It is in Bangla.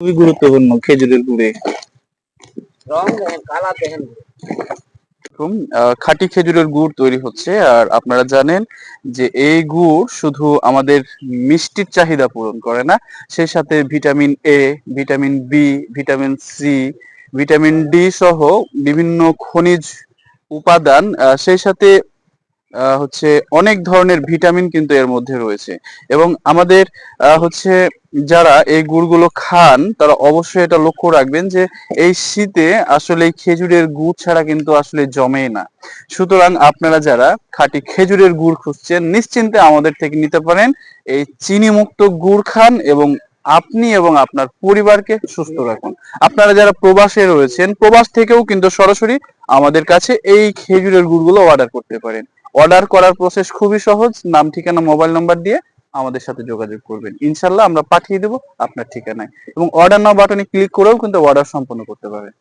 খুবই গুরুত্বপূর্ণ খেজুরের গুড়ে। খাঁটি খেজুরের গুড় তৈরি হচ্ছে। আর আপনারা জানেন যে এই গুড় শুধু আমাদের মিষ্টির চাহিদা পূরণ করে না, সেই সাথে vitamin A, vitamin B, vitamin C, vitamin D সহ বিভিন্ন খনিজ উপাদান, সেই সাথে হচ্ছে অনেক ধরনের ভিটামিন কিন্তু এর মধ্যে রয়েছে। এবং আমাদের হচ্ছে যারা এই গুড়গুলো খান তারা অবশ্যই এটা লক্ষ্য রাখবেন যে এই শীতে আসলে এই খেজুরের গুড় ছাড়া কিন্তু আসলে জমেই না। সুতরাং আপনারা যারা খাঁটি খেজুরের গুড় খুঁজছেন নিশ্চিন্তে আমাদের থেকে নিতে পারেন। এই চিনি মুক্ত গুড় খান এবং আপনি এবং আপনার পরিবারকে সুস্থ রাখুন। আপনারা যারা প্রবাসে রয়েছেন প্রবাস থেকেও কিন্তু সরাসরি আমাদের কাছে এই খেজুরের গুড়গুলো অর্ডার করতে পারেন। অর্ডার করার প্রসেস খুবই সহজ। নাম, ঠিকানা, মোবাইল নাম্বার দিয়ে আমাদের সাথে যোগাযোগ করবেন, ইনশাল্লাহ আমরা পাঠিয়ে দেবো আপনার ঠিকানায়। এবং অর্ডার নাও বাটনে ক্লিক করেও কিন্তু অর্ডার সম্পন্ন করতে পারবেন।